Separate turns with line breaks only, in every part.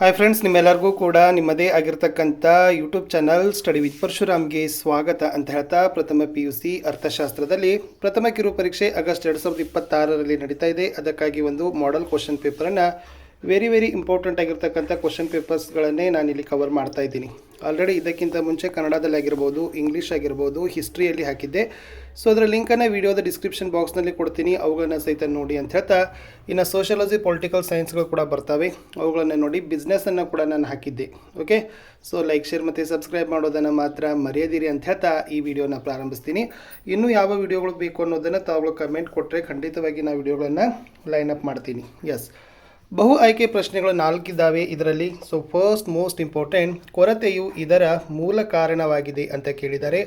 Hi friends, ನಿಮ್ಮೆಲ್ಲರಿಗೂ ಕೂಡ ನಿಮ್ಮದೇ ಆಗಿರ್ತಕ್ಕಂಥ ಯೂಟ್ಯೂಬ್ ಚಾನಲ್ ಸ್ಟಡಿ ವಿತ್ ಪರಶುರಾಮ್ಗೆ ಸ್ವಾಗತ ಅಂತ ಹೇಳ್ತಾ, ಪ್ರಥಮ PUC ಅರ್ಥಶಾಸ್ತ್ರದಲ್ಲಿ ಪ್ರಥಮ ಕಿರು ಪರೀಕ್ಷೆ ಆಗಸ್ಟ್ 2026ರಲ್ಲಿ ನಡೀತಾ ಇದೆ. ಅದಕ್ಕಾಗಿ ಒಂದು ಮಾಡೆಲ್ ಕ್ವಶನ್ ಪೇಪರನ್ನು ವೆರಿ ಇಂಪಾರ್ಟೆಂಟ್ ಆಗಿರ್ತಕ್ಕಂಥ ಕ್ವಶನ್ ಪೇಪರ್ಸ್ಗಳನ್ನೇ ನಾನಿಲ್ಲಿ ಕವರ್ ಮಾಡ್ತಾ ಇದ್ದೀನಿ. ಆಲ್ರೆಡಿ ಇದಕ್ಕಿಂತ ಮುಂಚೆ ಕನ್ನಡದಲ್ಲಿ ಆಗಿರ್ಬೋದು, ಇಂಗ್ಲೀಷ್ ಆಗಿರ್ಬೋದು, ಹಿಸ್ಟ್ರಿಯಲ್ಲಿ ಹಾಕಿದ್ದೆ. ಸೊ ಅದರ ಲಿಂಕನ್ನು ವಿಡಿಯೋದ ಡಿಸ್ಕ್ರಿಪ್ಷನ್ ಬಾಕ್ಸ್ನಲ್ಲಿ ಕೊಡ್ತೀನಿ, ಅವುಗಳನ್ನ ಸಹಿತ ನೋಡಿ ಅಂತ ಹೇಳ್ತಾ, ಇನ್ನು ಸೋಷಿಯಾಲಜಿ, ಪೊಲಿಟಿಕಲ್ ಸೈನ್ಸ್ಗಳು ಕೂಡ ಬರ್ತವೆ, ಅವುಗಳನ್ನು ನೋಡಿ. ಬಿಸ್ನೆಸ್ಸನ್ನು ಕೂಡ ನಾನು ಹಾಕಿದ್ದೆ. ಓಕೆ, ಸೊ ಲೈಕ್, ಶೇರ್ ಮತ್ತು ಸಬ್ಸ್ಕ್ರೈಬ್ ಮಾಡೋದನ್ನು ಮಾತ್ರ ಮರೆಯದಿರಿ ಅಂತ ಹೇಳ್ತಾ ಈ ವಿಡಿಯೋನ ಪ್ರಾರಂಭಿಸ್ತೀನಿ. ಇನ್ನೂ ಯಾವ ವಿಡಿಯೋಗಳು ಬೇಕು ಅನ್ನೋದನ್ನು ತಾವುಗಳು ಕಮೆಂಟ್ ಕೊಟ್ಟರೆ ಖಂಡಿತವಾಗಿ ನಾನು ವಿಡಿಯೋಗಳನ್ನು ಲೈನ್ ಅಪ್ ಮಾಡ್ತೀನಿ. ಎಸ್, ಬಹು ಆಯ್ಕೆ ಪ್ರಶ್ನೆಗಳು 4 ಇದ್ದಾವೆ ಇದರಲ್ಲಿ. ಸೊ ಫಸ್ಟ್ ಮೋಸ್ಟ್ ಇಂಪಾರ್ಟೆಂಟ್, ಕೊರತೆಯು ಇದರ ಮೂಲ ಕಾರಣವಾಗಿದೆ ಅಂತ ಕೇಳಿದರೆ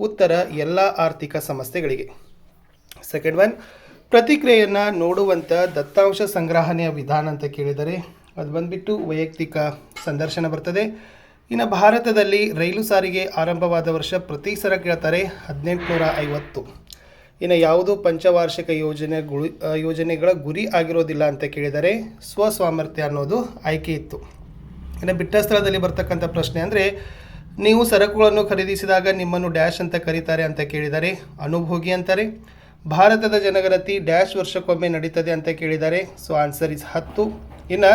ಉತ್ತರ ಎಲ್ಲ ಆರ್ಥಿಕ ಸಮಸ್ಯೆಗಳಿಗೆ. ಸೆಕೆಂಡ್ ಒನ್, ಪ್ರತಿಕ್ರಿಯೆಯನ್ನು ನೋಡುವಂಥ ದತ್ತಾಂಶ ಸಂಗ್ರಹಣೆಯ ವಿಧಾನ ಅಂತ ಕೇಳಿದರೆ ಅದು ಬಂದುಬಿಟ್ಟು ವೈಯಕ್ತಿಕ ಸಂದರ್ಶನ ಬರ್ತದೆ. ಇನ್ನು ಭಾರತದಲ್ಲಿ ರೈಲು ಸಾರಿಗೆ ಆರಂಭವಾದ ವರ್ಷ ಪ್ರತಿ ಸಲ ಕೇಳ್ತಾರೆ 1850. ಇನ್ನು ಯಾವುದು ಪಂಚವಾರ್ಷಿಕ ಯೋಜನೆಗಳ ಗುರಿ ಆಗಿರೋದಿಲ್ಲ ಅಂತ ಕೇಳಿದರೆ ಸ್ವಸಾಮರ್ಥ್ಯ ಅನ್ನೋದು ಆಯ್ಕೆ ಇತ್ತು. ಇನ್ನು ಬಿಟ್ಟ ಸ್ಥಳದಲ್ಲಿ ಬರ್ತಕ್ಕಂಥ ಪ್ರಶ್ನೆ ಅಂದರೆ, ನೀವು ಸರಕುಗಳನ್ನು ಖರೀದಿಸಿದಾಗ ನಿಮ್ಮನ್ನು ಡ್ಯಾಶ್ ಅಂತ ಕರೀತಾರೆ ಅಂತ ಕೇಳಿದರೆ ಅನುಭೋಗಿ ಅಂತಾರೆ. ಭಾರತದ ಜನಗಣತಿ ಡ್ಯಾಶ್ ವರ್ಷಕ್ಕೊಮ್ಮೆ ನಡೀತದೆ ಅಂತ ಕೇಳಿದ್ದಾರೆ. So answer is 10. ಇನ್ನು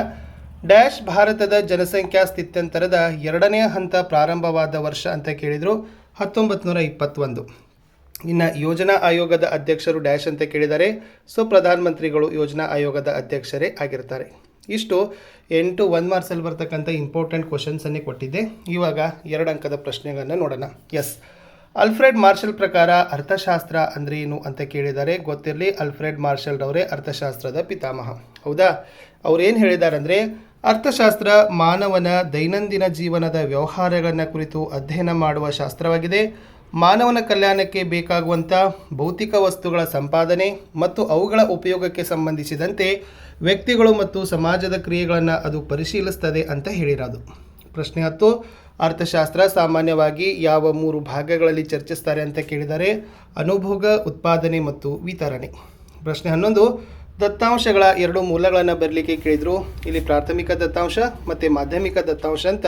ಡ್ಯಾಶ್ ಭಾರತದ ಜನಸಂಖ್ಯಾ ಸ್ಥಿತ್ಯಂತರದ 2ನೇ ಹಂತ ಪ್ರಾರಂಭವಾದ ವರ್ಷ ಅಂತ ಕೇಳಿದರು 1921. ಇನ್ನು ಯೋಜನಾ ಆಯೋಗದ ಅಧ್ಯಕ್ಷರು ಡ್ಯಾಶ್ ಅಂತ ಕೇಳಿದ್ದಾರೆ. ಸೊ ಪ್ರಧಾನಮಂತ್ರಿಗಳು ಯೋಜನಾ ಆಯೋಗದ ಅಧ್ಯಕ್ಷರೇ ಆಗಿರ್ತಾರೆ. ಇಷ್ಟು 8 1 ಮಾರ್ಕ್ಸಲ್ಲಿ ಬರ್ತಕ್ಕಂಥ ಇಂಪಾರ್ಟೆಂಟ್ ಕ್ವಶನ್ಸನ್ನೇ ಕೊಟ್ಟಿದ್ದೆ. ಇವಾಗ 2 ಅಂಕದ ಪ್ರಶ್ನೆಗಳನ್ನು ನೋಡೋಣ. ಎಸ್, ಅಲ್ಫ್ರೆಡ್ ಮಾರ್ಷಲ್ ಪ್ರಕಾರ ಅರ್ಥಶಾಸ್ತ್ರ ಅಂದರೆ ಏನು ಅಂತ ಕೇಳಿದ್ದಾರೆ. ಗೊತ್ತಿರಲಿ, ಅಲ್ಫ್ರೆಡ್ ಮಾರ್ಷಲ್ ಅವರೇ ಅರ್ಥಶಾಸ್ತ್ರದ ಪಿತಾಮಹ. ಹೌದಾ? ಅವ್ರೇನು ಹೇಳಿದ್ದಾರೆ ಅಂದರೆ, ಅರ್ಥಶಾಸ್ತ್ರ ಮಾನವನ ದೈನಂದಿನ ಜೀವನದ ವ್ಯವಹಾರಗಳನ್ನು ಕುರಿತು ಅಧ್ಯಯನ ಮಾಡುವ ಶಾಸ್ತ್ರವಾಗಿದೆ. ಮಾನವನ ಕಲ್ಯಾಣಕ್ಕೆ ಬೇಕಾಗುವಂಥ ಭೌತಿಕ ವಸ್ತುಗಳ ಸಂಪಾದನೆ ಮತ್ತು ಅವುಗಳ ಉಪಯೋಗಕ್ಕೆ ಸಂಬಂಧಿಸಿದಂತೆ ವ್ಯಕ್ತಿಗಳು ಮತ್ತು ಸಮಾಜದ ಕ್ರಿಯೆಗಳನ್ನು ಅದು ಪರಿಶೀಲಿಸ್ತದೆ ಅಂತ ಹೇಳಿರೋದು. ಪ್ರಶ್ನೆ 10, ಅರ್ಥಶಾಸ್ತ್ರ ಸಾಮಾನ್ಯವಾಗಿ ಯಾವ 3 ಭಾಗಗಳಲ್ಲಿ ಚರ್ಚಿಸ್ತಾರೆ ಅಂತ ಕೇಳಿದರೆ ಅನುಭೋಗ, ಉತ್ಪಾದನೆ ಮತ್ತು ವಿತರಣೆ. ಪ್ರಶ್ನೆ 11, ದತ್ತಾಂಶಗಳ 2 ಮೂಲಗಳನ್ನು ಬರಲಿಕ್ಕೆ ಕೇಳಿದರು. ಇಲ್ಲಿ ಪ್ರಾಥಮಿಕ ದತ್ತಾಂಶ ಮತ್ತು ಮಾಧ್ಯಮಿಕ ದತ್ತಾಂಶ ಅಂತ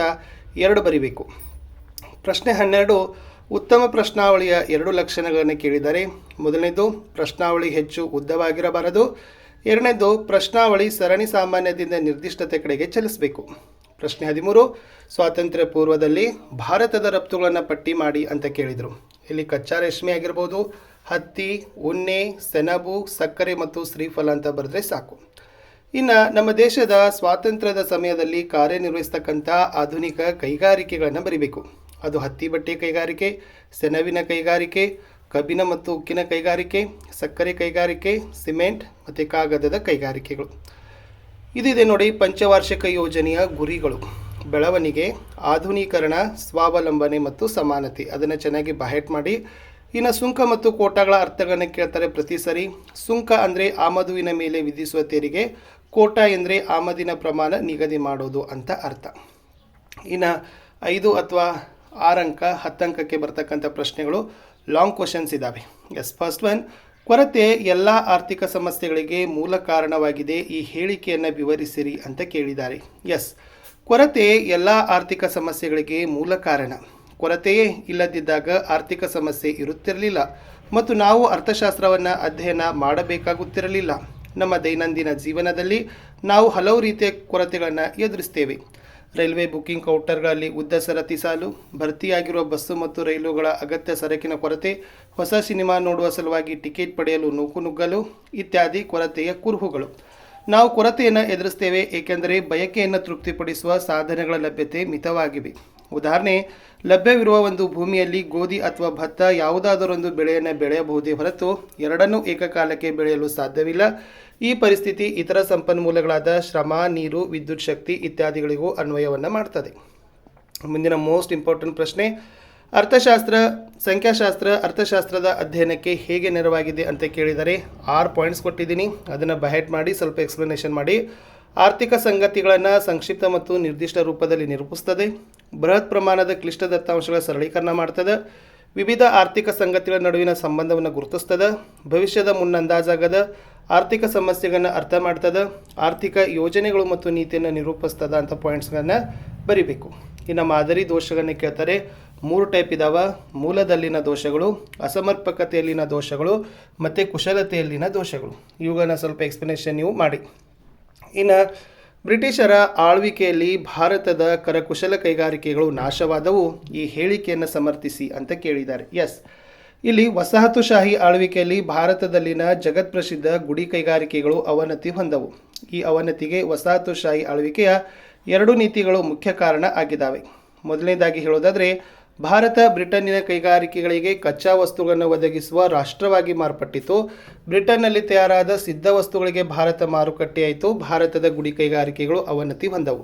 2 ಬರಿಬೇಕು. ಪ್ರಶ್ನೆ 12, ಉತ್ತಮ ಪ್ರಶ್ನಾವಳಿಯ 2 ಲಕ್ಷಣಗಳನ್ನು ಕೇಳಿದ್ದಾರೆ. ಮೊದಲನೇದು, ಪ್ರಶ್ನಾವಳಿ ಹೆಚ್ಚು ಉದ್ದವಾಗಿರಬಾರದು. ಎರಡನೇದು, ಪ್ರಶ್ನಾವಳಿ ಸರಣಿ ಸಾಮಾನ್ಯದಿಂದ ನಿರ್ದಿಷ್ಟತೆ ಕಡೆಗೆ ಚಲಿಸಬೇಕು. ಪ್ರಶ್ನೆ 13, ಸ್ವಾತಂತ್ರ್ಯ ಪೂರ್ವದಲ್ಲಿ ಭಾರತದ ರಫ್ತುಗಳನ್ನು ಪಟ್ಟಿ ಮಾಡಿ ಅಂತ ಕೇಳಿದರು. ಇಲ್ಲಿ ಕಚ್ಚಾ ರೇಷ್ಮೆ ಆಗಿರ್ಬೋದು, ಹತ್ತಿ, ಉಣ್ಣೆ, ಸೆಣಬು, ಸಕ್ಕರೆ ಮತ್ತು ಶ್ರೀಫಲ ಅಂತ ಬರೆದ್ರೆ ಸಾಕು. ಇನ್ನು ನಮ್ಮ ದೇಶದ ಸ್ವಾತಂತ್ರ್ಯದ ಸಮಯದಲ್ಲಿ ಕಾರ್ಯನಿರ್ವಹಿಸ್ತಕ್ಕಂಥ ಆಧುನಿಕ ಕೈಗಾರಿಕೆಗಳನ್ನು ಬರಿಬೇಕು. ಅದು ಹತ್ತಿ ಬಟ್ಟೆ ಕೈಗಾರಿಕೆ, ಸೆಣಬಿನ ಕೈಗಾರಿಕೆ, ಕಬ್ಬಿಣ ಮತ್ತು ಉಕ್ಕಿನ ಕೈಗಾರಿಕೆ, ಸಕ್ಕರೆ ಕೈಗಾರಿಕೆ, ಸಿಮೆಂಟ್ ಮತ್ತು ಕಾಗದದ ಕೈಗಾರಿಕೆಗಳು. ಇದಿದೆ ನೋಡಿ ಪಂಚವಾರ್ಷಿಕ ಯೋಜನೆಯ ಗುರಿಗಳು: ಬೆಳವಣಿಗೆ, ಆಧುನೀಕರಣ, ಸ್ವಾವಲಂಬನೆ ಮತ್ತು ಸಮಾನತೆ. ಅದನ್ನು ಚೆನ್ನಾಗಿ ಬಹೆಟ್ ಮಾಡಿ. ಇನ್ನು ಸುಂಕ ಮತ್ತು ಕೋಟಾಗಳ ಅರ್ಥಗಳನ್ನು ಕೇಳ್ತಾರೆ ಪ್ರತಿ ಸರಿ. ಸುಂಕ ಅಂದರೆ ಆಮದುವಿನ ಮೇಲೆ ವಿಧಿಸುವ ತೆರಿಗೆ, ಕೋಟಾ ಎಂದರೆ ಆಮದಿನ ಪ್ರಮಾಣ ನಿಗದಿ ಮಾಡೋದು ಅಂತ ಅರ್ಥ. ಇನ್ನು 5 ಅಥವಾ 6 ಅಂಕ 10 ಅಂಕಕ್ಕೆ ಬರ್ತಕ್ಕಂಥ ಪ್ರಶ್ನೆಗಳು ಲಾಂಗ್ ಕ್ವಶನ್ಸ್ ಇದ್ದಾವೆ. ಎಸ್, ಫಸ್ಟ್ ಒನ್, ಕೊರತೆ ಎಲ್ಲ ಆರ್ಥಿಕ ಸಮಸ್ಯೆಗಳಿಗೆ ಮೂಲ ಕಾರಣವಾಗಿದೆ, ಈ ಹೇಳಿಕೆಯನ್ನು ವಿವರಿಸಿರಿ ಅಂತ ಕೇಳಿದ್ದಾರೆ. ಎಸ್, ಕೊರತೆ ಎಲ್ಲ ಆರ್ಥಿಕ ಸಮಸ್ಯೆಗಳಿಗೆ ಮೂಲ ಕಾರಣ. ಕೊರತೆಯೇ ಇಲ್ಲದಿದ್ದಾಗ ಆರ್ಥಿಕ ಸಮಸ್ಯೆ ಇರುತ್ತಿರಲಿಲ್ಲ ಮತ್ತು ನಾವು ಅರ್ಥಶಾಸ್ತ್ರವನ್ನು ಅಧ್ಯಯನ ಮಾಡಬೇಕಾಗುತ್ತಿರಲಿಲ್ಲ. ನಮ್ಮ ದೈನಂದಿನ ಜೀವನದಲ್ಲಿ ನಾವು ಹಲವು ರೀತಿಯ ಕೊರತೆಗಳನ್ನು ಎದುರಿಸ್ತೇವೆ. ರೈಲ್ವೆ ಬುಕ್ಕಿಂಗ್ ಕೌಂಟರ್ಗಳಲ್ಲಿ ಉದ್ದ ಸರತಿ ಸಾಲು, ಭರ್ತಿಯಾಗಿರುವ ಬಸ್ಸು ಮತ್ತು ರೈಲುಗಳ ಅಗತ್ಯ ಸರಕಿನ ಕೊರತೆ, ಹೊಸ ಸಿನಿಮಾ ನೋಡುವ ಸಲುವಾಗಿ ಟಿಕೆಟ್ ಪಡೆಯಲು ನೂಕುನುಗ್ಗಲು ಇತ್ಯಾದಿ ಕೊರತೆಯ ಕುರುಹುಗಳು. ನಾವು ಕೊರತೆಯನ್ನು ಎದುರಿಸ್ತೇವೆ ಏಕೆಂದರೆ ಬಯಕೆಯನ್ನು ತೃಪ್ತಿಪಡಿಸುವ ಸಾಧನಗಳ ಲಭ್ಯತೆ ಮಿತವಾಗಿವೆ. ಉದಾಹರಣೆ, ಲಭ್ಯವಿರುವ ಒಂದು ಭೂಮಿಯಲ್ಲಿ ಗೋಧಿ ಅಥವಾ ಭತ್ತ ಯಾವುದಾದರೊಂದು ಬೆಳೆಯನ್ನು ಬೆಳೆಯಬಹುದೇ ಹೊರತು ಎರಡನ್ನೂ ಏಕಕಾಲಕ್ಕೆ ಬೆಳೆಯಲು ಸಾಧ್ಯವಿಲ್ಲ. ಈ ಪರಿಸ್ಥಿತಿ ಇತರ ಸಂಪನ್ಮೂಲಗಳಾದ ಶ್ರಮ, ನೀರು, ವಿದ್ಯುತ್ ಶಕ್ತಿ ಇತ್ಯಾದಿಗಳಿಗೂ ಅನ್ವಯವನ್ನು ಮಾಡ್ತದೆ. ಮುಂದಿನ ಮೋಸ್ಟ್ ಇಂಪಾರ್ಟೆಂಟ್ ಪ್ರಶ್ನೆ, ಸಂಖ್ಯಾಶಾಸ್ತ್ರ ಅರ್ಥಶಾಸ್ತ್ರದ ಅಧ್ಯಯನಕ್ಕೆ ಹೇಗೆ ನೆರವಾಗಿದೆ ಅಂತ ಕೇಳಿದರೆ 6 ಪಾಯಿಂಟ್ಸ್ ಕೊಟ್ಟಿದ್ದೀನಿ. ಅದನ್ನು ಬಹೆಟ್ ಮಾಡಿ ಸ್ವಲ್ಪ ಎಕ್ಸ್ಪ್ಲನೇಷನ್ ಮಾಡಿ. ಆರ್ಥಿಕ ಸಂಗತಿಗಳನ್ನು ಸಂಕ್ಷಿಪ್ತ ಮತ್ತು ನಿರ್ದಿಷ್ಟ ರೂಪದಲ್ಲಿ ನಿರೂಪಿಸ್ತದೆ. ಬೃಹತ್ ಪ್ರಮಾಣದ ಕ್ಲಿಷ್ಟ ದತ್ತಾಂಶಗಳ ಸರಳೀಕರಣ ಮಾಡ್ತದೆ. ವಿವಿಧ ಆರ್ಥಿಕ ಸಂಗತಿಗಳ ನಡುವಿನ ಸಂಬಂಧವನ್ನು ಗುರುತಿಸ್ತದೆ. ಭವಿಷ್ಯದ ಮುನ್ನಂದಾಜಾಗದ ಆರ್ಥಿಕ ಸಮಸ್ಯೆಗಳನ್ನು ಅರ್ಥ ಮಾಡ್ತದೆ, ಆರ್ಥಿಕ ಯೋಜನೆಗಳು ಮತ್ತು ನೀತಿಯನ್ನು ನಿರೂಪಿಸ್ತದ ಅಂತ ಪಾಯಿಂಟ್ಸ್ಗಳನ್ನು ಬರಿಬೇಕು. ಇನ್ನು ಮಾದರಿ ದೋಷಗಳನ್ನ ಕೇಳ್ತಾರೆ. 3 ಟೈಪ್ ಇದಾವೆ: ಮೂಲದಲ್ಲಿನ ದೋಷಗಳು, ಅಸಮರ್ಪಕತೆಯಲ್ಲಿನ ದೋಷಗಳು ಮತ್ತು ಕುಶಲತೆಯಲ್ಲಿನ ದೋಷಗಳು. ಇವುಗಳನ್ನ ಸ್ವಲ್ಪ ಎಕ್ಸ್ಪ್ಲನೇಷನ್ ನೀವು ಮಾಡಿ. ಇನ್ನು ಬ್ರಿಟಿಷರ ಆಳ್ವಿಕೆಯಲ್ಲಿ ಭಾರತದ ಕರಕುಶಲ ಕೈಗಾರಿಕೆಗಳು ನಾಶವಾದವು, ಈ ಹೇಳಿಕೆಯನ್ನು ಸಮರ್ಥಿಸಿ ಅಂತ ಕೇಳಿದ್ದಾರೆ. ಎಸ್, ಇಲ್ಲಿ ವಸಾಹತುಶಾಹಿ ಆಳ್ವಿಕೆಯಲ್ಲಿ ಭಾರತದಲ್ಲಿನ ಜಗತ್ಪ್ರಸಿದ್ಧ ಗುಡಿ ಕೈಗಾರಿಕೆಗಳು ಅವನತಿ ಹೊಂದವು. ಈ ಅವನತಿಗೆ ವಸಾಹತುಶಾಹಿ ಆಳ್ವಿಕೆಯ 2 ನೀತಿಗಳು ಮುಖ್ಯ ಕಾರಣ ಆಗಿದ್ದಾವೆ. ಮೊದಲನೇದಾಗಿ ಹೇಳೋದಾದರೆ, ಭಾರತ ಬ್ರಿಟನ್ನಿನ ಕೈಗಾರಿಕೆಗಳಿಗೆ ಕಚ್ಚಾ ವಸ್ತುಗಳನ್ನು ಒದಗಿಸುವ ರಾಷ್ಟ್ರವಾಗಿ ಮಾರ್ಪಟ್ಟಿತು. ಬ್ರಿಟನ್ನಲ್ಲಿ ತಯಾರಾದ ಸಿದ್ಧ ವಸ್ತುಗಳಿಗೆ ಭಾರತ ಮಾರುಕಟ್ಟೆಯಾಯಿತು. ಭಾರತದ ಗುಡಿ ಕೈಗಾರಿಕೆಗಳು ಅವನತಿ ಹೊಂದವು.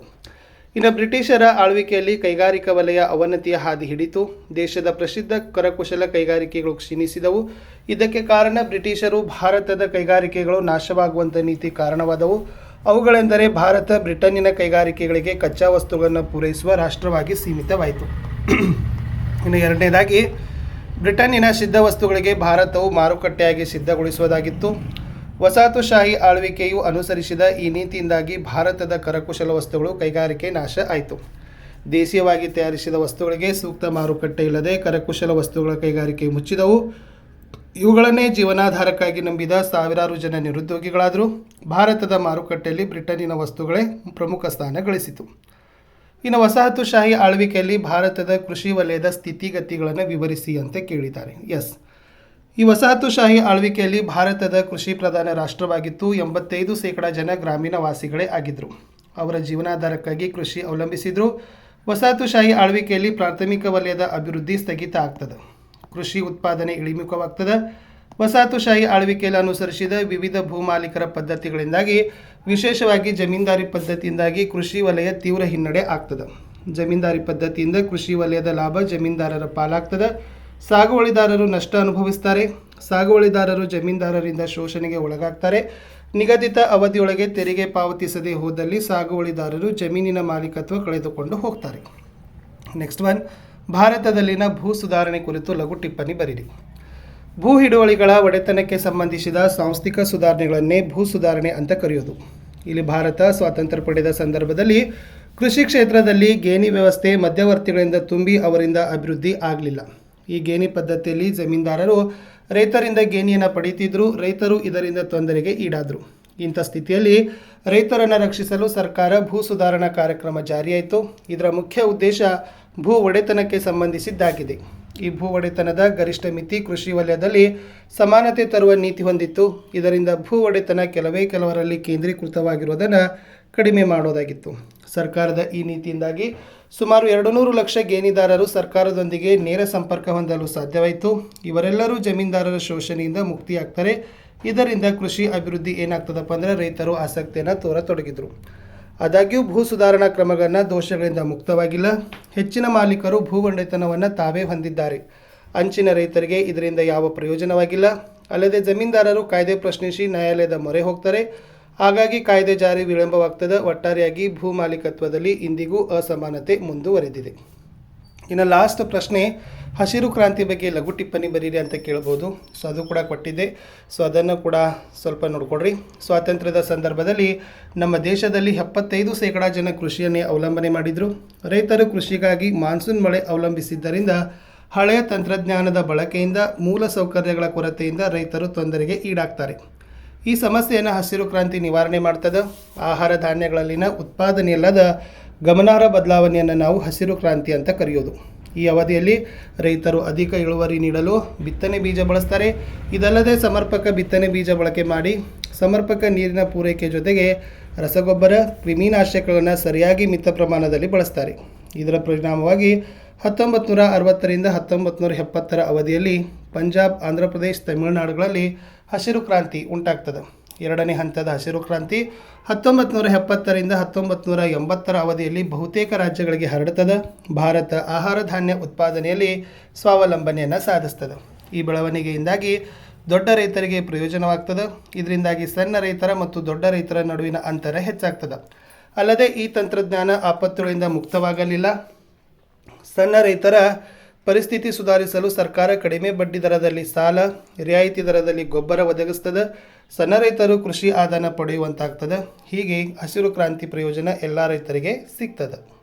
ಇನ್ನು ಬ್ರಿಟಿಷರ ಆಳ್ವಿಕೆಯಲ್ಲಿ ಕೈಗಾರಿಕಾ ವಲಯ ಅವನತಿಯ ಹಾದಿ ಹಿಡಿತು. ದೇಶದ ಪ್ರಸಿದ್ಧ ಕರಕುಶಲ ಕೈಗಾರಿಕೆಗಳು ಕ್ಷೀಣಿಸಿದವು. ಇದಕ್ಕೆ ಕಾರಣ ಬ್ರಿಟಿಷರು ಭಾರತದ ಕೈಗಾರಿಕೆಗಳು ನಾಶವಾಗುವಂಥ ನೀತಿ ಕಾರಣವಾದವು. ಅವುಗಳೆಂದರೆ ಭಾರತ ಬ್ರಿಟನ್ನಿನ ಕೈಗಾರಿಕೆಗಳಿಗೆ ಕಚ್ಚಾ ವಸ್ತುಗಳನ್ನು ಪೂರೈಸುವ ರಾಷ್ಟ್ರವಾಗಿ ಸೀಮಿತವಾಯಿತು. ಇನ್ನು ಎರಡನೇದಾಗಿ, ಬ್ರಿಟನ್ನಿನ ಸಿದ್ಧ ವಸ್ತುಗಳಿಗೆ ಭಾರತವು ಮಾರುಕಟ್ಟೆಯಾಗಿ ಸಿದ್ಧಗೊಳಿಸುವುದಾಗಿತ್ತು. ವಸಾಹತುಶಾಹಿ ಆಳ್ವಿಕೆಯು ಅನುಸರಿಸಿದ ಈ ನೀತಿಯಿಂದಾಗಿ ಭಾರತದ ಕರಕುಶಲ ವಸ್ತುಗಳು ಕೈಗಾರಿಕೆ ನಾಶ ಆಯಿತು. ದೇಶೀಯವಾಗಿ ತಯಾರಿಸಿದ ವಸ್ತುಗಳಿಗೆ ಸೂಕ್ತ ಮಾರುಕಟ್ಟೆ ಇಲ್ಲದೆ ಕರಕುಶಲ ವಸ್ತುಗಳ ಕೈಗಾರಿಕೆ ಮುಚ್ಚಿದವು. ಇವುಗಳನ್ನೇ ಜೀವನಾಧಾರಕ್ಕಾಗಿ ನಂಬಿದ ಸಾವಿರಾರು ಜನ ನಿರುದ್ಯೋಗಿಗಳಾದರು. ಭಾರತದ ಮಾರುಕಟ್ಟೆಯಲ್ಲಿ ಬ್ರಿಟನ್ನಿನ ವಸ್ತುಗಳೇ ಪ್ರಮುಖ ಸ್ಥಾನ ಗಳಿಸಿತು. ಇನ್ನು ವಸಾಹತುಶಾಹಿ ಆಳ್ವಿಕೆಯಲ್ಲಿ ಭಾರತದ ಕೃಷಿ ವಲಯದ ಸ್ಥಿತಿಗತಿಗಳನ್ನು ವಿವರಿಸಿ ಅಂತ ಕೇಳಿದ್ದಾರೆ. ಎಸ್, ಈ ವಸಾಹತುಶಾಹಿ ಆಳ್ವಿಕೆಯಲ್ಲಿ ಭಾರತದ ಕೃಷಿ ಪ್ರಧಾನ ರಾಷ್ಟ್ರವಾಗಿತ್ತು. 85% ಜನ ಗ್ರಾಮೀಣ ವಾಸಿಗಳೇ ಆಗಿದ್ದರು. ಅವರ ಜೀವನಾಧಾರಕ್ಕಾಗಿ ಕೃಷಿ ಅವಲಂಬಿಸಿದರು. ವಸಾಹತುಶಾಹಿ ಆಳ್ವಿಕೆಯಲ್ಲಿ ಪ್ರಾಥಮಿಕ ವಲಯದ ಅಭಿವೃದ್ಧಿ ಸ್ಥಗಿತ ಆಗ್ತದೆ. ಕೃಷಿ ಉತ್ಪಾದನೆ ಇಳಿಮುಖವಾಗ್ತದೆ. ವಸಾಹತುಶಾಹಿ ಆಳ್ವಿಕೆಯಲ್ಲಿ ಅನುಸರಿಸಿದ ವಿವಿಧ ಭೂಮಾಲೀಕರ ಪದ್ಧತಿಗಳಿಂದಾಗಿ, ವಿಶೇಷವಾಗಿ ಜಮೀನ್ದಾರಿ ಪದ್ಧತಿಯಿಂದಾಗಿ ಕೃಷಿ ವಲಯ ತೀವ್ರ ಹಿನ್ನಡೆ ಆಗ್ತದೆ. ಜಮೀನ್ದಾರಿ ಪದ್ಧತಿಯಿಂದ ಕೃಷಿ ವಲಯದ ಲಾಭ ಜಮೀನ್ದಾರರ ಪಾಲಾಗ್ತದೆ. ಸಾಗುವಳಿದಾರರು ನಷ್ಟ ಅನುಭವಿಸ್ತಾರೆ. ಸಾಗುವಳಿದಾರರು ಜಮೀನ್ದಾರರಿಂದ ಶೋಷಣೆಗೆ ಒಳಗಾಗ್ತಾರೆ. ನಿಗದಿತ ಅವಧಿಯೊಳಗೆ ತೆರಿಗೆ ಪಾವತಿಸದೇ ಹೋದಲ್ಲಿ ಸಾಗುವಳಿದಾರರು ಜಮೀನಿನ ಮಾಲೀಕತ್ವ ಕಳೆದುಕೊಂಡು ಹೋಗ್ತಾರೆ. ನೆಕ್ಸ್ಟ್ ಒನ್, ಭಾರತದಲ್ಲಿನ ಭೂ ಸುಧಾರಣೆ ಕುರಿತು ಲಘು ಟಿಪ್ಪಣಿ ಬರೀರಿ. ಭೂ ಹಿಡುವಳಿಗಳ ಒಡೆತನಕ್ಕೆ ಸಂಬಂಧಿಸಿದ ಸಾಂಸ್ಥಿಕ ಸುಧಾರಣೆಗಳನ್ನೇ ಭೂ ಸುಧಾರಣೆ ಅಂತ ಕರೆಯೋದು. ಇಲ್ಲಿ ಭಾರತ ಸ್ವಾತಂತ್ರ್ಯ ಪಡೆದ ಸಂದರ್ಭದಲ್ಲಿ ಕೃಷಿ ಕ್ಷೇತ್ರದಲ್ಲಿ ಗೇಣಿ ವ್ಯವಸ್ಥೆ ಮಧ್ಯವರ್ತಿಗಳಿಂದ ತುಂಬಿ ಅವರಿಂದ ಅಭಿವೃದ್ಧಿ ಆಗಲಿಲ್ಲ. ಈ ಗೇಣಿ ಪದ್ಧತಿಯಲ್ಲಿ ಜಮೀನ್ದಾರರು ರೈತರಿಂದ ಗೇಣಿಯನ್ನು ಪಡೆಯುತ್ತಿದ್ದರು. ರೈತರು ಇದರಿಂದ ತೊಂದರೆಗೆ ಈಡಾದರು. ಇಂಥ ಸ್ಥಿತಿಯಲ್ಲಿ ರೈತರನ್ನು ರಕ್ಷಿಸಲು ಸರ್ಕಾರ ಭೂ ಸುಧಾರಣಾ ಕಾರ್ಯಕ್ರಮ ಜಾರಿಯಾಯಿತು. ಇದರ ಮುಖ್ಯ ಉದ್ದೇಶ ಭೂ ಒಡೆತನಕ್ಕೆ ಸಂಬಂಧಿಸಿದ್ದಾಗಿದೆ. ಈ ಭೂ ಒಡೆತನದ ಗರಿಷ್ಠ ಮಿತಿ ಕೃಷಿ ವಲಯದಲ್ಲಿ ಸಮಾನತೆ ತರುವ ನೀತಿ ಹೊಂದಿತ್ತು. ಇದರಿಂದ ಭೂ ಒಡೆತನ ಕೆಲವರಲ್ಲಿ ಕೇಂದ್ರೀಕೃತವಾಗಿರುವುದನ್ನು ಕಡಿಮೆ ಮಾಡೋದಾಗಿತ್ತು. ಸರ್ಕಾರದ ಈ ನೀತಿಯಿಂದಾಗಿ ಸುಮಾರು 200 ಲಕ್ಷ ಗೇಣಿದಾರರು ಸರ್ಕಾರದೊಂದಿಗೆ ನೇರ ಸಂಪರ್ಕ ಹೊಂದಲು ಸಾಧ್ಯವಾಯಿತು. ಇವರೆಲ್ಲರೂ ಜಮೀನ್ದಾರರ ಶೋಷಣೆಯಿಂದ ಮುಕ್ತಿಯಾಗ್ತಾರೆ. ಇದರಿಂದ ಕೃಷಿ ಅಭಿವೃದ್ಧಿ ಏನಾಗ್ತದಪ್ಪ ಅಂದರೆ ರೈತರು ಆಸಕ್ತಿಯನ್ನು ತೋರತೊಡಗಿದರು. ಆದಾಗ್ಯೂ ಭೂ ಸುಧಾರಣಾ ಕ್ರಮಗಳನ್ನು ದೋಷಗಳಿಂದ ಮುಕ್ತವಾಗಿಲ್ಲ. ಹೆಚ್ಚಿನ ಮಾಲೀಕರು ಭೂ ಒಡೆತನವನ್ನು ತಾವೇ ಹೊಂದಿದ್ದಾರೆ. ಅಂಚಿನ ರೈತರಿಗೆ ಇದರಿಂದ ಯಾವ ಪ್ರಯೋಜನವಾಗಿಲ್ಲ. ಅಲ್ಲದೆ ಜಮೀನ್ದಾರರು ಕಾಯ್ದೆ ಪ್ರಶ್ನಿಸಿ ನ್ಯಾಯಾಲಯದ ಮೊರೆ ಹೋಗ್ತಾರೆ. ಹಾಗಾಗಿ ಕಾಯ್ದೆ ಜಾರಿ ವಿಳಂಬವಾಗ್ತದೆ. ಒಟ್ಟಾರೆಯಾಗಿ ಭೂ ಮಾಲೀಕತ್ವದಲ್ಲಿ ಇಂದಿಗೂ ಅಸಮಾನತೆ ಮುಂದುವರೆದಿದೆ. ಇನ್ನು ಲಾಸ್ಟ್ ಪ್ರಶ್ನೆ, ಹಸಿರು ಕ್ರಾಂತಿ ಬಗ್ಗೆ ಲಘು ಟಿಪ್ಪಣಿ ಬರೀರಿ ಅಂತ ಕೇಳ್ಬೋದು. ಸೊ ಅದು ಕೂಡ ಕೊಟ್ಟಿದ್ದೆ. ಸೊ ಅದನ್ನು ಕೂಡ ಸ್ವಲ್ಪ ನೋಡ್ಕೊಡ್ರಿ. ಸ್ವಾತಂತ್ರ್ಯದ ಸಂದರ್ಭದಲ್ಲಿ ನಮ್ಮ ದೇಶದಲ್ಲಿ 75% ಜನ ಕೃಷಿಯನ್ನೇ ಅವಲಂಬನೆ ಮಾಡಿದರು. ರೈತರು ಕೃಷಿಗಾಗಿ ಮಾನ್ಸೂನ್ ಮಳೆ ಅವಲಂಬಿಸಿದ್ದರಿಂದ ಹಳೆಯ ತಂತ್ರಜ್ಞಾನದ ಬಳಕೆಯಿಂದ ಮೂಲ ಸೌಕರ್ಯಗಳ ಕೊರತೆಯಿಂದ ರೈತರು ತೊಂದರೆಗೆ ಈಡಾಗ್ತಾರೆ. ಈ ಸಮಸ್ಯೆಯನ್ನು ಹಸಿರು ಕ್ರಾಂತಿ ನಿವಾರಣೆ ಮಾಡ್ತದೆ. ಆಹಾರ ಧಾನ್ಯಗಳಲ್ಲಿನ ಉತ್ಪಾದನೆಯಲ್ಲದ ಗಮನಾರ್ಹ ಬದಲಾವಣೆಯನ್ನು ನಾವು ಹಸಿರು ಕ್ರಾಂತಿ ಅಂತ ಕರೆಯೋದು. ಈ ಅವಧಿಯಲ್ಲಿ ರೈತರು ಅಧಿಕ ಇಳುವರಿ ನೀಡಲು ಬಿತ್ತನೆ ಬೀಜ ಬಳಸ್ತಾರೆ. ಇದಲ್ಲದೆ ಸಮರ್ಪಕ ಬಿತ್ತನೆ ಬೀಜ ಬಳಕೆ ಮಾಡಿ ಸಮರ್ಪಕ ನೀರಿನ ಪೂರೈಕೆ ಜೊತೆಗೆ ರಸಗೊಬ್ಬರ, ಕ್ರಿಮಿನಾಶಕಗಳನ್ನು ಸರಿಯಾಗಿ ಮಿತ ಪ್ರಮಾಣದಲ್ಲಿ ಬಳಸ್ತಾರೆ. ಇದರ ಪರಿಣಾಮವಾಗಿ 1960ರಿಂದ 1970ರ ಅವಧಿಯಲ್ಲಿ ಪಂಜಾಬ್, ಆಂಧ್ರ ಪ್ರದೇಶ, ತಮಿಳುನಾಡುಗಳಲ್ಲಿ ಹಸಿರು ಕ್ರಾಂತಿ ಉಂಟಾಗ್ತದೆ. ಎರಡನೇ ಹಂತದ ಹಸಿರು ಕ್ರಾಂತಿ 1970ರಿಂದ 1980ರ ಅವಧಿಯಲ್ಲಿ ಬಹುತೇಕ ರಾಜ್ಯಗಳಿಗೆ ಹರಡುತ್ತದೆ. ಭಾರತ ಆಹಾರ ಧಾನ್ಯ ಉತ್ಪಾದನೆಯಲ್ಲಿ ಸ್ವಾವಲಂಬನೆಯನ್ನು ಸಾಧಿಸ್ತದೆ. ಈ ಬೆಳವಣಿಗೆಯಿಂದಾಗಿ ದೊಡ್ಡ ರೈತರಿಗೆ ಪ್ರಯೋಜನವಾಗ್ತದೆ. ಇದರಿಂದಾಗಿ ಸಣ್ಣ ರೈತರ ಮತ್ತು ದೊಡ್ಡ ರೈತರ ನಡುವಿನ ಅಂತರ ಹೆಚ್ಚಾಗ್ತದೆ. ಅಲ್ಲದೆ ಈ ತಂತ್ರಜ್ಞಾನ ಆಪತ್ತುಗಳಿಂದ ಮುಕ್ತವಾಗಲಿಲ್ಲ. ಸಣ್ಣ ರೈತರ ಪರಿಸ್ಥಿತಿ ಸುಧಾರಿಸಲು ಸರ್ಕಾರ ಕಡಿಮೆ ಬಡ್ಡಿ ದರದಲ್ಲಿ ಸಾಲ, ರಿಯಾಯಿತಿ ದರದಲ್ಲಿ ಗೊಬ್ಬರ ಒದಗಿಸ್ತದೆ. ಸಣ್ಣ ರೈತರು ಕೃಷಿ ಆದಾಯ ಪಡೆಯುವಂತಾಗ್ತದೆ. ಹೀಗೆ ಹಸಿರು ಕ್ರಾಂತಿ ಪ್ರಯೋಜನ ಎಲ್ಲ ರೈತರಿಗೆ ಸಿಗ್ತದೆ.